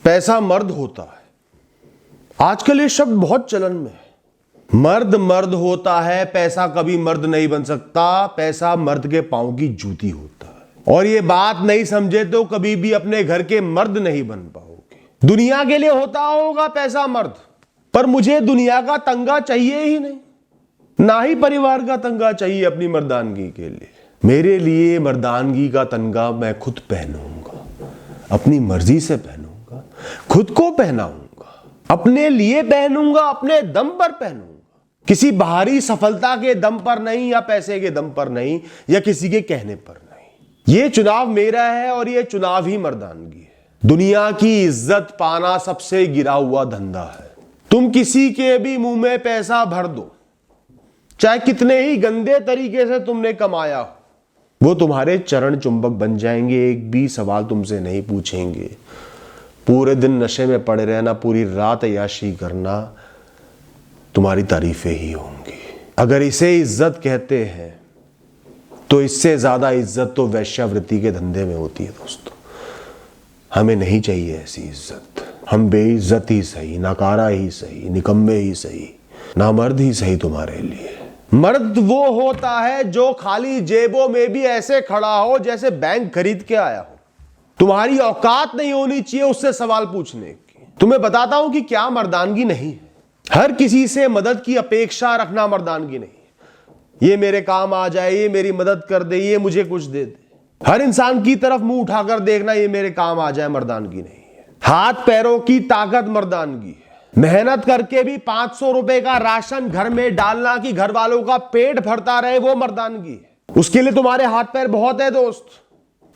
पैसा मर्द होता है। आजकल ये शब्द बहुत चलन में है। मर्द मर्द होता है, पैसा कभी मर्द नहीं बन सकता। पैसा मर्द के पांव की जूती होता है। और ये बात नहीं समझे तो कभी भी अपने घर के मर्द नहीं बन पाओगे। दुनिया के लिए होता होगा पैसा मर्द, पर मुझे दुनिया का तंगा चाहिए ही नहीं, ना ही परिवार का तंगा चाहिए अपनी मर्दानगी के लिए। मेरे लिए मर्दानगी का तंगा मैं खुद पहनूंगा, अपनी मर्जी से पहनूंगा, खुद को पहनाऊंगा, अपने लिए पहनूंगा, अपने दम पर पहनूंगा, किसी बाहरी सफलता के दम पर नहीं, या पैसे के दम पर नहीं, या किसी के कहने पर नहीं। ये चुनाव मेरा है और ये चुनाव ही मर्दानगी है। दुनिया की इज्जत पाना सबसे गिरा हुआ धंधा है। तुम किसी के भी मुंह में पैसा भर दो, चाहे कितने ही गंदे तरीके से तुमने कमाया हो, वो तुम्हारे चरण चुंबक बन जाएंगे। एक भी सवाल तुमसे नहीं पूछेंगे। पूरे दिन नशे में पड़े रहना, पूरी रात अय्याशी करना, तुम्हारी तारीफें ही होंगी। अगर इसे इज्जत कहते हैं तो इससे ज्यादा इज्जत तो वेश्यावृत्ति के धंधे में होती है दोस्तों। हमें नहीं चाहिए ऐसी इज्जत। हम बेइज्जत ही सही, नकारा ही सही, निकम्मे ही सही, नामर्द ही सही तुम्हारे लिए। मर्द वो होता है जो खाली जेबों में भी ऐसे खड़ा हो जैसे बैंक खरीद के आया हो। तुम्हारी औकात नहीं होनी चाहिए उससे सवाल पूछने की। तुम्हें बताता हूं कि क्या मर्दानगी नहीं है। हर किसी से मदद की अपेक्षा रखना मर्दानगी नहीं है। ये मेरे काम आ जाए, ये मेरी मदद कर दे, ये मुझे कुछ दे दे। हर इंसान की तरफ मुंह उठाकर देखना, ये मेरे काम आ जाए, मर्दानगी नहीं है। हाथ पैरों की ताकत मर्दानगी है। मेहनत करके भी 500 रुपए का राशन घर में डालना कि घर वालों का पेट भरता रहे, वो मर्दानगी है। उसके लिए तुम्हारे हाथ पैर बहुत है दोस्त।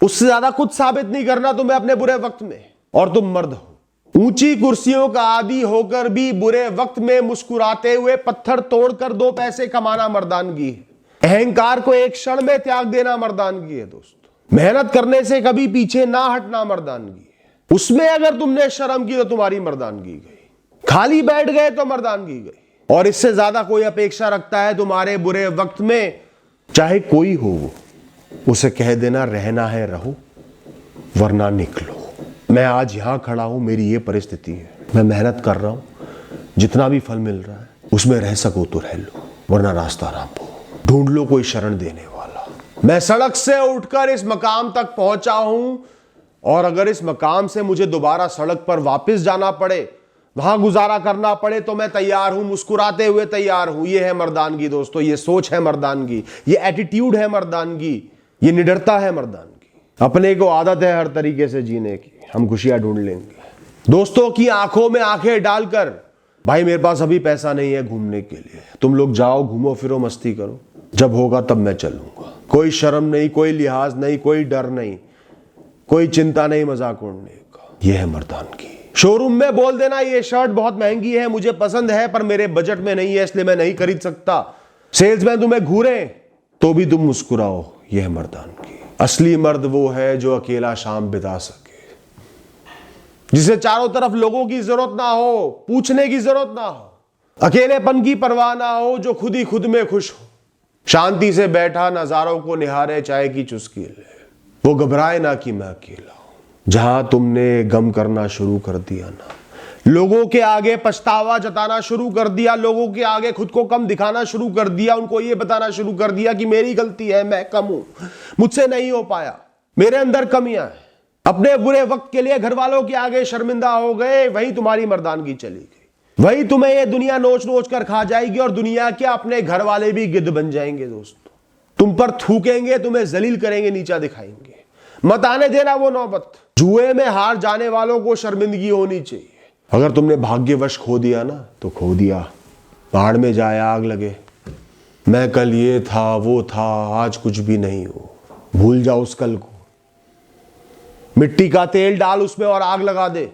उससे ज्यादा कुछ साबित नहीं करना तुम्हें अपने बुरे वक्त में, और तुम मर्द हो। ऊंची कुर्सियों का आदी होकर भी बुरे वक्त में मुस्कुराते हुए पत्थर तोड़कर 2 पैसे कमाना मर्दानगी है। अहंकार को एक क्षण में त्याग देना मर्दानगी है दोस्तों। मेहनत करने से कभी पीछे ना हटना मर्दानगी है। उसमें अगर तुमने शर्म की तो तुम्हारी मर्दानगी गई। खाली बैठ गए तो मर्दानगी गई। और इससे ज्यादा कोई अपेक्षा रखता है तुम्हारे बुरे वक्त में, चाहे कोई हो वो, उसे कह देना रहना है रहो वरना निकलो। मैं आज यहां खड़ा हूं, मेरी ये परिस्थिति है, मैं मेहनत कर रहा हूं, जितना भी फल मिल रहा है उसमें रह सको तो रह लो, वरना रास्ता आराम हो, ढूंढ लो कोई शरण देने वाला। मैं सड़क से उठकर इस मकाम तक पहुंचा हूं, और अगर इस मकाम से मुझे दोबारा सड़क पर वापस जाना पड़े, वहां गुजारा करना पड़े, तो मैं तैयार हूं, मुस्कुराते हुए तैयार हूं। ये है मर्दानगी दोस्तों, ये सोच है मर्दानगी, ये एटीट्यूड है मर्दानगी, ये निडरता है मर्दानगी। अपने को आदत है हर तरीके से जीने की, हम खुशियां ढूंढ लेंगे। दोस्तों की आंखों में आंखें डालकर, भाई मेरे पास अभी पैसा नहीं है घूमने के लिए, तुम लोग जाओ, घूमो फिरो, मस्ती करो, जब होगा तब मैं चलूंगा। कोई शर्म नहीं, कोई लिहाज नहीं, कोई डर नहीं, कोई चिंता नहीं मजाक उड़ने का। यह है मर्दानगी। शोरूम में बोल देना ये शर्ट बहुत महंगी है, मुझे पसंद है पर मेरे बजट में नहीं है, इसलिए मैं नहीं खरीद सकता। सेल्समैन तुम्हें घूरे तो भी तुम मुस्कुराओ। यह है मर्दानगी। असली मर्द वो है जो अकेला शाम बिता सके, जिसे चारों तरफ लोगों की जरूरत ना हो, पूछने की जरूरत ना हो, अकेलेपन की परवाह ना हो, जो खुद ही खुद में खुश हो, शांति से बैठा नजारों को निहारे, चाय की चुस्की ले, वो घबराए ना कि मैं अकेला हूं। जहां तुमने गम करना शुरू कर दिया ना, लोगों के आगे पछतावा जताना शुरू कर दिया, लोगों के आगे खुद को कम दिखाना शुरू कर दिया, उनको ये बताना शुरू कर दिया कि मेरी गलती है, मैं कम हूं, मुझसे नहीं हो पाया, मेरे अंदर कमियां हैं, अपने बुरे वक्त के लिए घर वालों के आगे शर्मिंदा हो गए, वही तुम्हारी मर्दानगी चली गई। वही तुम्हें ये दुनिया नोच नोच कर खा जाएगी, और दुनिया के अपने घर वाले भी गिद्ध बन जाएंगे दोस्तों। तुम पर थूकेंगे, तुम्हें जलील करेंगे, नीचा दिखाएंगे। मत आने देना वो नौबत। जुए में हार जाने वालों को शर्मिंदगी होनी चाहिए। अगर तुमने भाग्यवश खो दिया ना, तो खो दिया, पहाड़ में जाए आग लगे। मैं कल ये था वो था, आज कुछ भी नहीं हो, भूल जाओ उस कल को। मिट्टी का तेल डाल उसमें और आग लगा दे।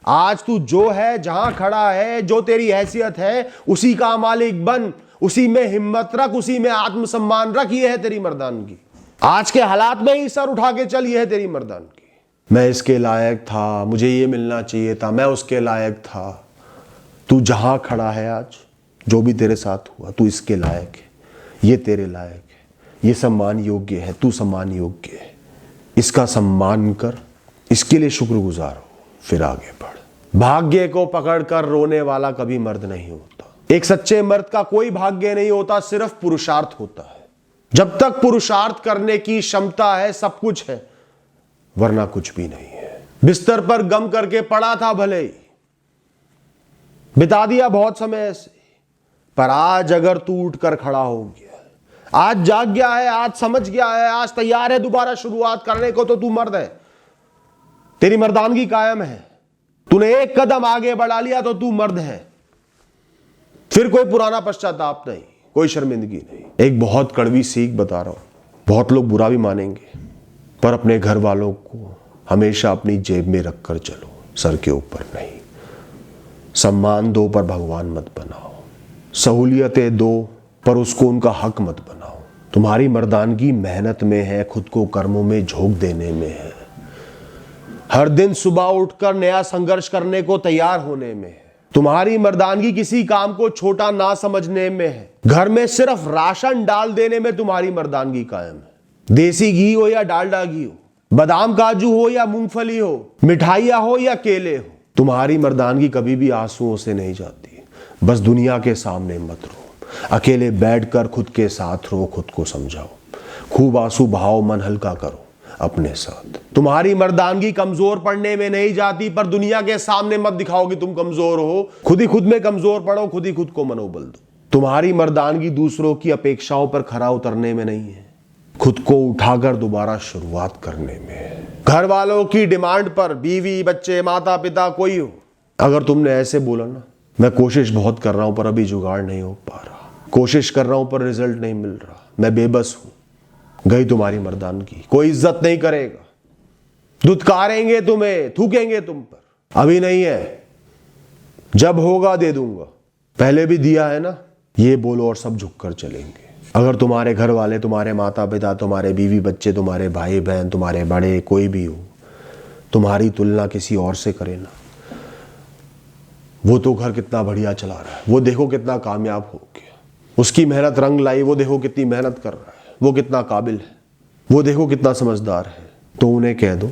आज तू जो है, जहां खड़ा है, जो तेरी हैसियत है, उसी का मालिक बन, उसी में हिम्मत रख, उसी में आत्मसम्मान रख। ये है तेरी मर्दानगी। आज के हालात में ही सर उठा के चल, ये है तेरी मर्दानगी। मैं इसके लायक था, मुझे ये मिलना चाहिए था, मैं उसके लायक था। तू जहां खड़ा है आज, जो भी तेरे साथ हुआ, तू इसके लायक है, ये तेरे लायक है, ये सम्मान योग्य है, तू सम्मान योग्य है। इसका सम्मान कर, इसके लिए शुक्रगुजार हो। फिर आगे बढ़। भाग्य को पकड़कर रोने वाला कभी मर्द नहीं होता। एक सच्चे मर्द का कोई भाग्य नहीं होता, सिर्फ पुरुषार्थ होता है। जब तक पुरुषार्थ करने की क्षमता है सब कुछ है, वरना कुछ भी नहीं है। बिस्तर पर गम करके पड़ा था, भले ही बिता दिया बहुत समय ऐसे, पर आज अगर तू उठकर खड़ा हो गया, आज जाग गया है, आज समझ गया है, आज तैयार है दोबारा शुरुआत करने को, तो तू मर्द है। तेरी मर्दानगी कायम है। तूने एक कदम आगे बढ़ा लिया तो तू मर्द है। फिर कोई पुराना पश्चाताप नहीं, कोई शर्मिंदगी नहीं। एक बहुत कड़वी सीख बता रहा हूं, बहुत लोग बुरा भी मानेंगे, पर अपने घर वालों को हमेशा अपनी जेब में रखकर चलो, सर के ऊपर नहीं। सम्मान दो पर भगवान मत बनाओ, सहूलियतें दो पर उसको उनका हक मत बनाओ। तुम्हारी मर्दानगी मेहनत में है, खुद को कर्मों में झोंक देने में है, हर दिन सुबह उठकर नया संघर्ष करने को तैयार होने में है। तुम्हारी मर्दानगी किसी काम को छोटा ना समझने में है। घर में सिर्फ राशन डाल देने में तुम्हारी मर्दानगी कायम है। देसी घी हो या डालडा घी हो, बादाम काजू हो या मूंगफली हो, मिठाइयां हो या केले हो, तुम्हारी मर्दानगी कभी भी आंसुओं से नहीं जाती। बस दुनिया के सामने मत रो, अकेले बैठकर खुद के साथ रो, खुद को समझाओ, खूब आंसू बहाओ, मन हल्का करो अपने साथ। तुम्हारी मर्दानगी कमजोर पड़ने में नहीं जाती, पर दुनिया के सामने मत दिखाओ कि तुम कमजोर हो। खुद ही खुद में कमजोर पड़ो, खुद ही खुद को मनोबल दो। तुम्हारी मर्दानगी दूसरों की अपेक्षाओं पर खरा उतरने में नहीं है, खुद को उठाकर दोबारा शुरुआत करने में है। घर वालों की डिमांड पर, बीवी बच्चे माता पिता कोई हो, अगर तुमने ऐसे बोला ना, मैं कोशिश बहुत कर रहा हूं पर अभी जुगाड़ नहीं हो पा रहा, कोशिश कर रहा हूं पर रिजल्ट नहीं मिल रहा, मैं बेबस हूं, गई तुम्हारी मर्दानगी। कोई इज्जत नहीं करेगा, दुत्कारेंगे तुम्हें, थूकेंगे तुम पर। अभी नहीं है, जब होगा दे दूंगा, पहले भी दिया है ना, ये बोलो और सब झुककर चलेंगे। अगर तुम्हारे घर वाले, तुम्हारे माता पिता, तुम्हारे बीवी बच्चे, तुम्हारे भाई बहन, तुम्हारे बड़े कोई भी हो, तुम्हारी तुलना किसी और से करे ना, वो तो घर कितना बढ़िया चला रहा है, वो देखो कितना कामयाब हो गया, उसकी मेहनत रंग लाई, वो देखो कितनी मेहनत कर रहा है, वो कितना काबिल है, वो देखो कितना समझदार है, तो उन्हें कह दो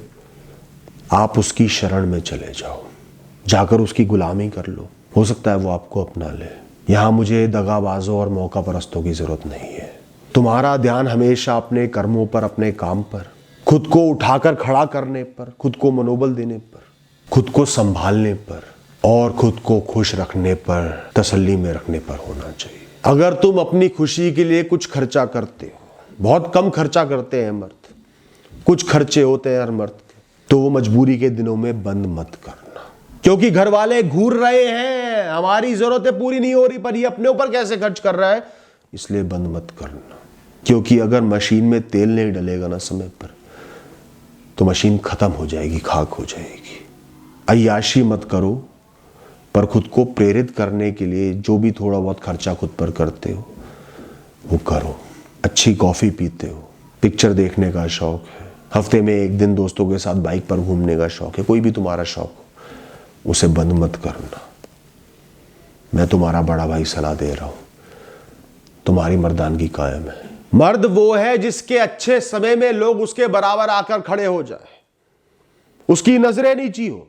आप उसकी शरण में चले जाओ, जाकर उसकी गुलामी कर लो, हो सकता है वो आपको अपना ले। यहां मुझे दगाबाजों और मौका परस्तों की जरूरत नहीं है। तुम्हारा ध्यान हमेशा अपने कर्मों पर, अपने काम पर, खुद को उठाकर खड़ा करने पर, खुद को मनोबल देने पर, खुद को संभालने पर और खुद को खुश रखने पर, तसल्ली में रखने पर होना चाहिए। अगर तुम अपनी खुशी के लिए कुछ खर्चा करते हो, बहुत कम खर्चा करते हैं मर्द, कुछ खर्चे होते हैं हर मर्द के, तो वो मजबूरी के दिनों में बंद मत करना, क्योंकि घर वाले घूर रहे हैं, हमारी जरूरतें पूरी नहीं हो रही पर ये अपने ऊपर कैसे खर्च कर रहा है, इसलिए बंद मत करना। क्योंकि अगर मशीन में तेल नहीं डलेगा ना समय पर, तो मशीन खत्म हो जाएगी, खाक हो जाएगी। अय्याशी मत करो, पर खुद को प्रेरित करने के लिए जो भी थोड़ा बहुत खर्चा खुद पर करते हो वो करो। अच्छी कॉफी पीते हो, पिक्चर देखने का शौक है, हफ्ते में एक दिन दोस्तों के साथ बाइक पर घूमने का शौक है, कोई भी तुम्हारा शौक हो, उसे बंद मत करना। मैं तुम्हारा बड़ा भाई सलाह दे रहा हूं, तुम्हारी मर्दानगी कायम है। मर्द वो है जिसके अच्छे समय में लोग उसके बराबर आकर खड़े हो जाए, उसकी नजरें नीची हो,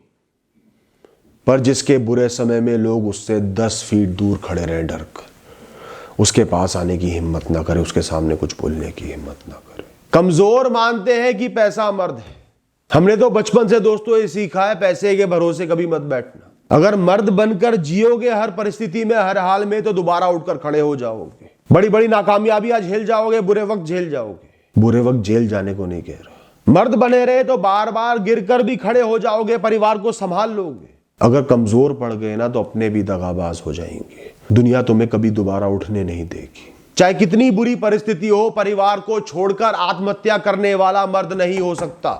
पर जिसके बुरे समय में लोग उससे 10 फीट दूर खड़े रहें डर कर, उसके पास आने की हिम्मत ना करे, उसके सामने कुछ बोलने की हिम्मत ना करे। कमजोर मानते हैं कि पैसा मर्द है। हमने तो बचपन से दोस्तों ये सीखा है, पैसे के भरोसे कभी मत बैठना। अगर मर्द बनकर जियोगे हर परिस्थिति में, हर हाल में, तो दोबारा उठकर खड़े हो जाओगे। बड़ी बड़ी नाकामयाबियां झेल जाओगे, बुरे वक्त झेल जाओगे। बुरे वक्त जेल जाने को नहीं कह रहा, मर्द बने रहे तो बार बार गिरकर भी खड़े हो जाओगे, परिवार को संभाल लोगे। अगर कमजोर पड़ गए ना तो अपने भी दगाबाज हो जाएंगे, दुनिया तुम्हें कभी दोबारा उठने नहीं देगी। चाहे कितनी बुरी परिस्थिति हो, परिवार को छोड़कर आत्महत्या करने वाला मर्द नहीं हो सकता,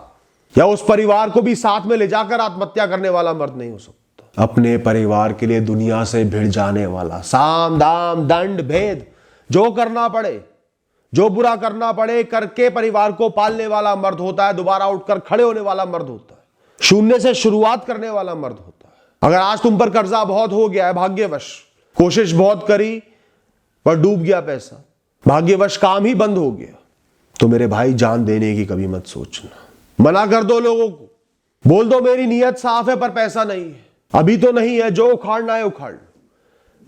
या उस परिवार को भी साथ में ले जाकर आत्महत्या करने वाला मर्द नहीं हो सकता। अपने परिवार के लिए दुनिया से भिड़ जाने वाला, साम दाम दंड भेद जो करना पड़े, जो बुरा करना पड़े करके परिवार को पालने वाला मर्द होता है, दोबारा उठकर खड़े होने वाला मर्द होता है, शून्य से शुरुआत करने वाला मर्द होता है। अगर आज तुम पर कर्जा बहुत हो गया है, भाग्यवश कोशिश बहुत करी पर डूब गया पैसा, भाग्यवश काम ही बंद हो गया, तो मेरे भाई जान देने की कभी मत सोचना। मना कर दो लोगों को, बोल दो मेरी नीयत साफ है पर पैसा नहीं है, अभी तो नहीं है, जो उखाड़ना है उखाड़ लो।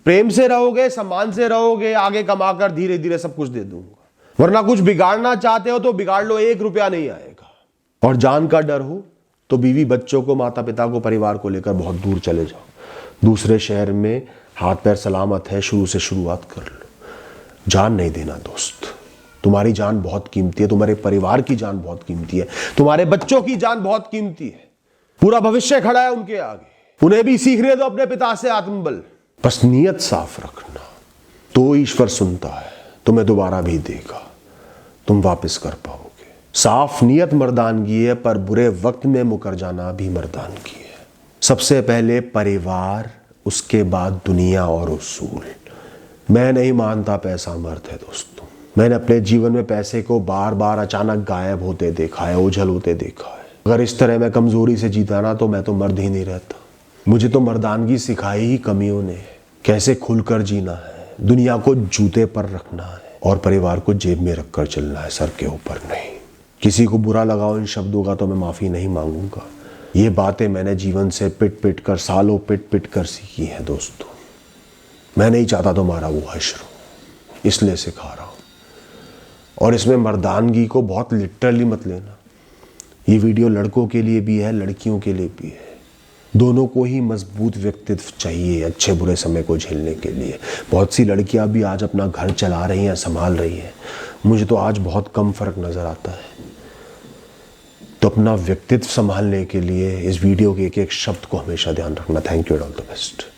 प्रेम से रहोगे, सम्मान से रहोगे, आगे कमाकर धीरे धीरे सब कुछ दे दूंगा। वरना कुछ बिगाड़ना चाहते हो तो बिगाड़ लो, 1 रुपया नहीं आएगा। और जान का डर हो तो बीवी बच्चों को, माता पिता को, परिवार को लेकर बहुत दूर चले जाओ, दूसरे शहर में, हाथ पैर सलामत है, शुरू से शुरुआत कर लो। जान नहीं देना दोस्त, तुम्हारी जान बहुत कीमती है, तुम्हारे परिवार की जान बहुत कीमती है, तुम्हारे बच्चों की जान बहुत कीमती है। पूरा भविष्य खड़ा है उनके आगे, उन्हें भी सीखने दो अपने पिता से आत्मबल। बस नीयत साफ रखना तो ईश्वर सुनता है, तुम्हें दोबारा भी देगा, तुम वापस कर पाओगे। साफ नीयत मर्दानगी है, पर बुरे वक्त में मुकर जाना भी मर्दानगी है। सबसे पहले परिवार, उसके बाद दुनिया और उसूल। मैं नहीं मानता पैसा मर्द है दोस्तों। मैंने अपने जीवन में पैसे को बार बार अचानक गायब होते देखा है, ओझल होते देखा है। अगर इस तरह मैं कमजोरी से जीता ना तो मैं तो मर्द ही नहीं रहता। मुझे तो मर्दानगी सिखाई ही कमियों ने, कैसे खुलकर जीना है, दुनिया को जूते पर रखना है और परिवार को जेब में रखकर चलना है, सर के ऊपर नहीं। किसी को बुरा लगाओ इन शब्दों का तो मैं माफी नहीं मांगूंगा। ये बातें मैंने जीवन से पिट पिट कर, सालों पिट पिट कर सीखी है दोस्तों। मैं नहीं चाहता तुम्हारा वो हश्र हो, इसलिए सिखा रहा हूं। और इसमें मर्दानगी को बहुत लिटरली मत लेना। ये वीडियो लड़कों के लिए भी है, लड़कियों के लिए भी है। दोनों को ही मजबूत व्यक्तित्व चाहिए अच्छे बुरे समय को झेलने के लिए। बहुत सी लड़कियां भी आज अपना घर चला रही हैं, संभाल रही हैं। मुझे तो आज बहुत कम फर्क नजर आता है। तो अपना व्यक्तित्व संभालने के लिए इस वीडियो के एक एक शब्द को हमेशा ध्यान रखना। Thank you, all the best.